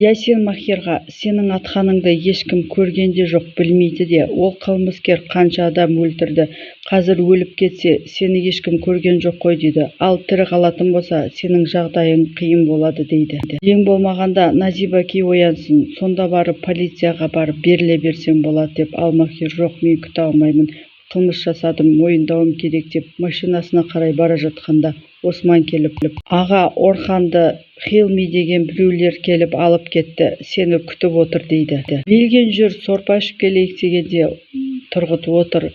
Ясин Махирға сенің атқаныңды ешкім көрген де жоқ, білмейді де. Ол қылмыскер қанша адам өлтірді. Қазір өліп кетсе, сені ешкім көрген жоқ қой дейді. Ал тірі қалатын болса, сенің жағдайың қиын болады дейді. Ең болмағанда Назибаки оянсын, сонда барып полицияға барып беріле берсең болады деп. Ал Махир жоқ, мен күте алмаймын. Қылмыс жасадым, мойындауым керек деп машинасына қарай бара жатқанда Осман келіп, аға, Орханды Хилми деген біреулер келіп алып кетті, сені күтіп отыр дейді. Белген жүр, сорпа ішіп келейік дегенде Тұрғыт отыр.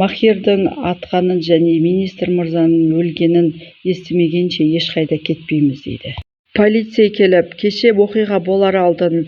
Махирдің атқанын және министр мырзаның өлгенін естімегенше ешқайда кетпейміз дейді. Полиция келіп, кеше оқиға болар алдын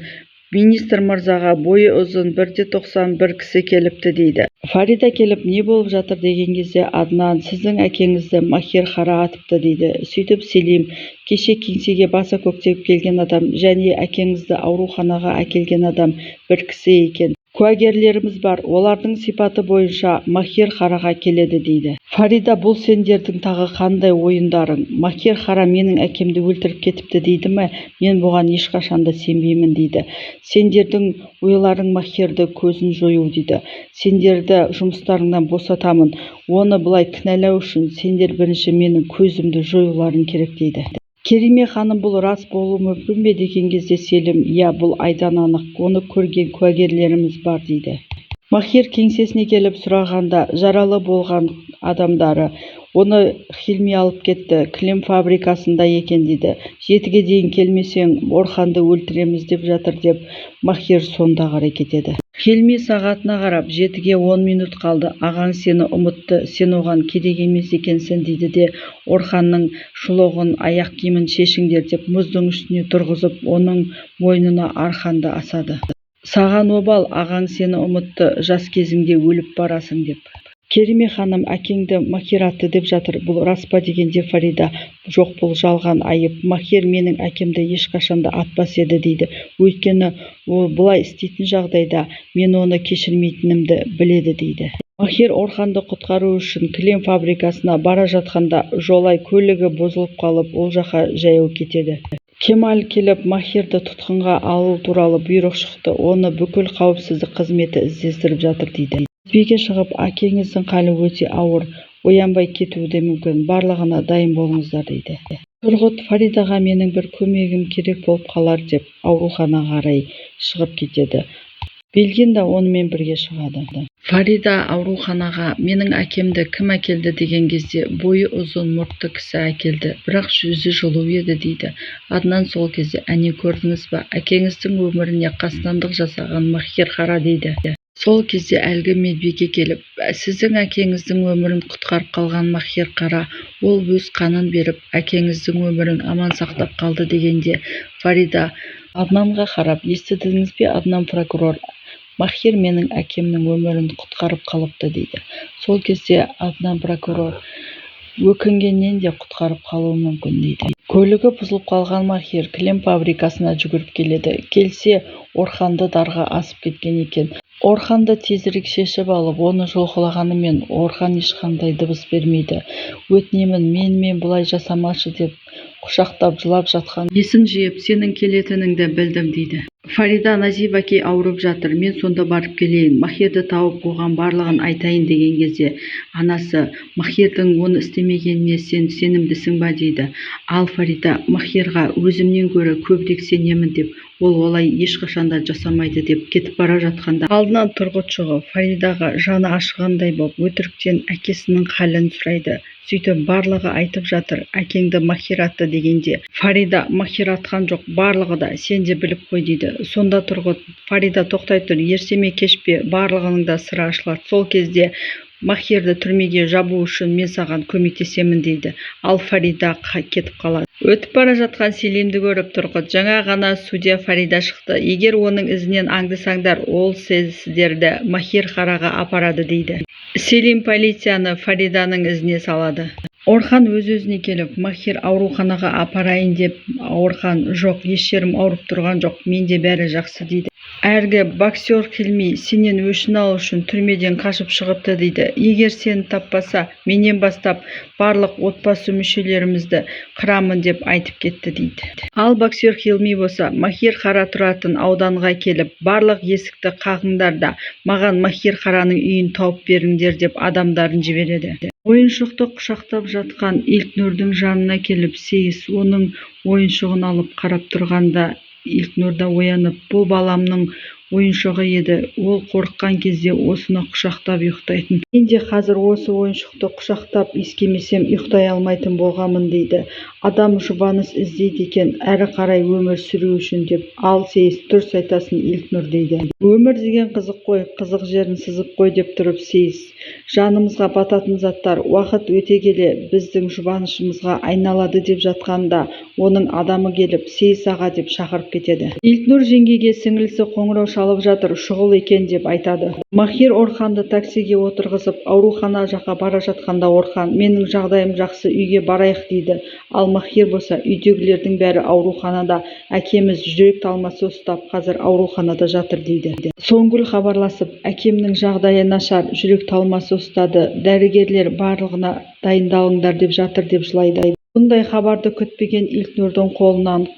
министр мырзаға бойы ұзын 1.91 кісі келіпті дейді. Фарида келіп, не болып жатыр деген кезде Аднан, сіздің әкеңізді Махир қара атыпты дейді. Сөйтіп Селим, кеше кеңсеге баса көктеп келген адам және әкеңізді ауруханаға әкелген адам бір кісі екен. Куәгерлеріміз бар, олардың сипаты бойынша Махир қараға келеді дейді. Фарида, бұл сендердің тағы қандай ойындарың? Махир қара менің әкемді өлтіріп кетіпті дейді ме? Мен бұған ешқашанда сенбеймін дейді. Сендердің ойларың Махирді көзін жою дейді. Сендерді жұмыстарыңнан босатамын. Оны бұлай кінәлау үшін сендер бірінші менің көзімді жоюларың керек дейді. Кериме ханым, бұл рас болуы мүмкін бе деген кезде Селим, иә, бұл айдан анық, оны көрген куәгерлеріміз бар дейді. Махир кеңсесіне келіп сұрағанда жаралы болған адамдары оны Хилми алып кетті, кілем фабрикасында екен дейді. 7-ге дейін келмесең Орханды өлтіреміз деп жатыр деп Махир сонда қарай кетеді. Хилми сағатына қарап, 7-ге 10 минут қалды, ағаң сені ұмытты, сен оған керек емес екенсің дейді де Орханның шұлығын, аяқ киімін шешіңдер деп мұздың үстіне тұрғызып, оның мойнына арқанды асады. Саған обал, ағаң сені ұмытты, жас кезіңде өліп барасың деп. Кериме ханым, әкеңді Махир атты деп жатыр, бұл рас па дегенде Фарида, жоқ, бұл жалған айып, Махир менің әкемді ешқашанда атпас еді дейді. Өйткені ол бұлай істейтін жағдайда мен оны кешірмейтінімді біледі дейді. Махир Орханды құтқару үшін кілем фабрикасына бара жатқанда жолай көлігі бұзылып қалып, ол жаққа жаяу кетеді. Кемаль келіп Махирді тұтқынға алу туралы бұйрық шықты, оны бүкіл қауіпсіздік қызметі іздестіріп жатыр дейді. Тізбеге шығып, әкеңіздің халі өте ауыр, оянбай кетуі де мүмкін, барлығына дайын болыңыздар дейді. Тұрғыт, Фаридаға менің бір көмегім керек болып қалар деп ауруханаға қарай шығып кетеді. Белген де онымен бірге шығады. Фарида ауруханаға менің әкемді кім әкелді деген кезде бойы ұзын мұртты кісі әкелді, бірақ жүзі жылу еді дейді. Аднан сол кезде, әне көрдіңіз ба, әкеңіздің өміріне қастандық жасаған Махир қара дейді. Сол кезде әлгі медбике келіп, сіздің әкеңіздің өмірін құтқарып қалған Махир қара, ол өз қанын беріп, әкеңіздің өмірін аман сақтап қалды дегенде, Фарида Аднанға қарап, естідіңіз бе, Аднан прокурор, Махир менің әкемнің өмірін құтқарып қалыпты дейді. Сол кезде Аднан прокурор, өкінгеннен де құтқарып қалуы мүмкін дейді. Көлігі бұзылып қалған Махир кілем фабрикасына жүгіріп келеді. Келсе, Орханды дарға асып кеткен екен. Орханды тезірек шешіп алып, оны жұлқылағанымен Орхан ешқандай дыбыс бермейді. Өтінемін, мен бұлай жасамашы деп құшақтап жылап жатқан. Есін жиып, сенің келетініңді білдім дейді. Фарида, Назибаки ауырып жатыр, мен сонда барып келейін, Махирді тауып оған барлығын айтайын деген кезде анасы, Махирдің оны істемегеніне сен сенімдісің ба дейді. Ал Фарида, Махирға өзімнен гөрі көбірек сенемін деп, ол олай ешқашанда жасамайды деп кетіп бара жатқанда алдынан Тұрғыт шығып, Фаридаға жаны ашығандай болып, өтіріктен әкесінің халін сұрайды. Сөйтіп барлығы айтып жатыр, әкеңді Махир атты дегенде, Фарида, Махир атқан жоқ, барлығы да сен де біліп қой дейді. Сонда Тұрғыт, Фарида тоқтай тұр, ерсеме кешпе, барлығының да сыры ашылады. Сол кезде Махирді түрмеге жабу үшін мен саған көмектесемін дейді. Ал Фарида кетіп қалады. Өтіп бара жатқан Селимді көріп Тұрғыт, жаңа ғана судья Фарида шықты. Егер оның ізінен аңдысаңдар, ол сіздерді Махир қараға апарады дейді. Селим полицияны Фариданың ізіне салады. Орхан өз-өзіне келіп, Махир ауруханаға апарайын деп, Орхан, жоқ, еш жерім ауырып тұрған жоқ, менде бәрі жақсы дейді. Әргі боксер Хилми сенен өшін алу үшін түрмеден қашып шығыпты дейді. Егер сені таппаса, менен бастап барлық отбасы мүшелерімізді қырамын деп айтып кетті дейді. Ал боксер Хилми болса, Махир Қара тұратын ауданға келіп, барлық есікті қағыңдар да, маған Махир Қараның үйін тауып беріңдер деп адамдарын жібереді. Ойыншықты құшақтап жатқан Илкнұрдың жанына келіп, Сейіс оның ойыншығын алып қарап тұрғанда, Илкнұр да оянып, бұл баламның ойыншығы еді, ол қорыққан кезде осыны құшақтап ұйықтайтын. Мен де қазір осы ойыншықты құшақтап иіскемесем ұйықтай алмайтын болғамын дейді. Адам жұбаныш іздейді екен әрі қарай өмір сүру үшін деп. Ал Сейіс дұрыс айтасың Илкнұр дейді. Өмір деген қызық қой, қызық жерін сызып қой деп тұрып Сейіс. Жанымызға бататын заттар уақыт өте келе біздің жұбанышымызға айналады деп жатқанда, оның адамы келіп Сейіс аға деп шақырып кетеді. Илкнұр жеңгеге сіңілісі қоңырау шалып жатыр, шұғыл екен деп айтады. Махир Орханды таксиге отырғызып, аурухана жаққа бара жатқанда Орхан, менің жағдайым жақсы, үйге барайық дейді. Ал Махир болса, үйдегілердің бәрі ауруханада, әкеміз жүрек талмасы ұстап, қазір ауруханада жатыр дейді. Соңгүл хабарласып, әкемнің жағдайы нашар, жүрек талмасы ұстады, дәрігерлер барлығына дайындалыңдар деп жатыр деп жылайды. Бұндай хабарды күтпеген Илкнұрдың қолынан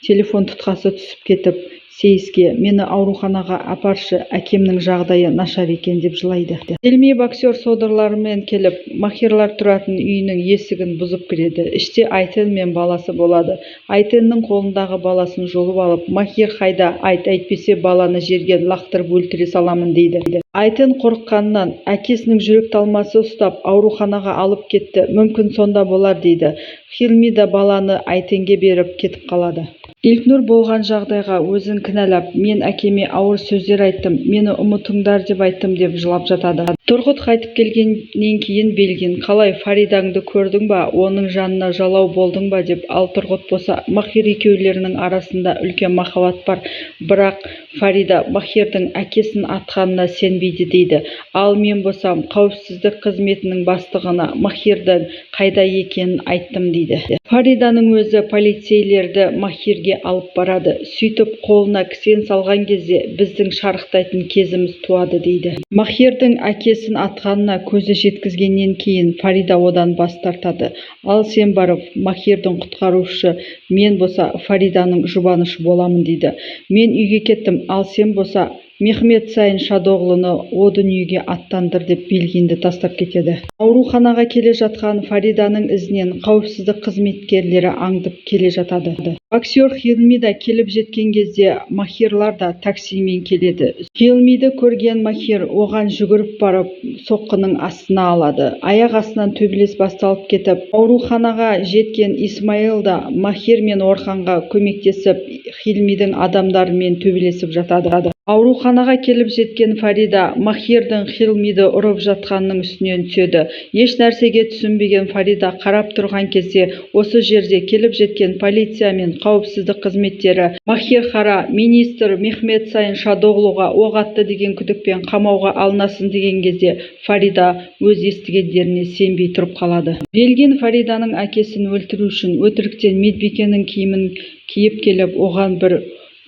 телефон тұтқасы түсіп кетіп, Сейіске, мені ауруханаға апаршы, әкемнің жағдайы нашар екен деп жылайды. Хилми боксер содырларымен келіп, Махирлар тұратын үйінің есігін бұзып кіреді. Іште Айтен мен баласы болады. Айтеннің қолындағы баласын жұлып алып, Махир қайда, әйтпесе баланы жерге лақтырып өлтіре саламын дейді. Айтен қорыққаннан әкесінің жүрек талмасы ұстап ауруханаға алып кетті, мүмкін сонда болар дейді. Хилми да баланы Айтенге беріп кетіп қалады. Илкнұр болған жағдайға өзін кінәлап, мен әкеме ауыр сөздер айттым, мені ұмытыңдар деп айттым деп жылап жатады. Тұрғыт қайтып келгеннен кейін Белгин, қалай Фаридаңды көрдің ба, оның жанына жалау болдың ба деп. Ал Тұрғыт болса, Махир екеулерінің арасында үлкен махаббат бар, бірақ Фарида Махирдің әкесін атқанына сенбейді дейді. Ал мен болсам, қауіпсіздік қызметінің бастығына Махирдің қайда екенін айттым дейді. Фариданың өзі полицейлерді Махирге алып барады. Сөйтіп қолына кісен салған кезде біздің шарықтайтын кезіміз туады дейді. Махирдің әкесін атқанына көзі жеткізгеннен кейін Фарида одан бас тартады. Ал сен барып Махирдің құтқарушы, мен болса Фариданың жұбанышы боламын дейді. Мен үйге кеттім, ал сен болса Мехмет Сайын Шадоғлыны о дүниеге аттандыр деп Белгинді тастап кетеді. Ауруханаға келе жатқан Фариданың ізінен қауіпсіздік қызметкерлері аңдып келе жатады. Боксер Хилми да келіп жеткен кезде Махирлар да таксимен келеді. Хилмиді көрген Махир оған жүгіріп барып соққының астына алады. Аяқ астынан төбелес басталып кетіп, ауруханаға жеткен Исмаил да Махир мен Орханға көмектесіп Хилмидің адамдарымен төбелесіп жатады. Ауруханаға келіп жеткен Фарида Махирдің Хилмиді ұрып жатқанның үстінен түседі. Еш нәрсеге түсінбеген Фарида қарап тұрған кезде осы жерде келіп жеткен полиция мен қауіпсіздік қызметтері Махир Қара министр Мехмет Сайын Шадоғлуға оқ атты деген күдікпен қамауға алынасын деген кезде Фарида өз естігендеріне сенбей тұрып қалады. Белгин Фариданың әкесін өлтіру үшін өтіріктен медбикенің киімін киіп келіп, оған бір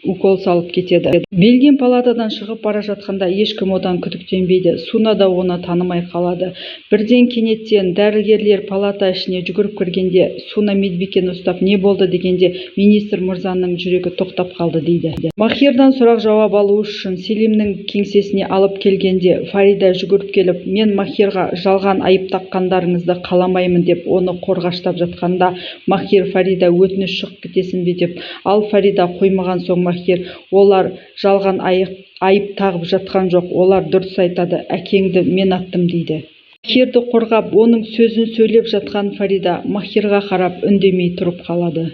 укол салып кетеді. Белгин палатадан шығып бара жатқанда ешкім одан күдіктенбейді. Суна да оны танымай қалады. Бірден кенеттен дәрігерлер палата ішіне жүгіріп кіргенде, Суна медбикені ұстап не болды дегенде, министр мырзаның жүрегі тоқтап қалды дейді. Махирдан сұрақ жауап алу үшін Селимнің кеңсесіне алып келгенде, Фарида жүгіріп келіп, мен Махирға жалған айып таққандарыңызды қаламаймын деп оны қорғаштап жатқанда, Махир Фарида өтініш шығып кетесің бе деп, ал Фарида қоймаған соң Махир, олар жалған айып тағып жатқан жоқ, олар дұрыс айтады, әкеңді мен аттым дейді. Махирді қорғап, оның сөзін сөйлеп жатқан Фарида Махирға қарап үндемей тұрып қалады.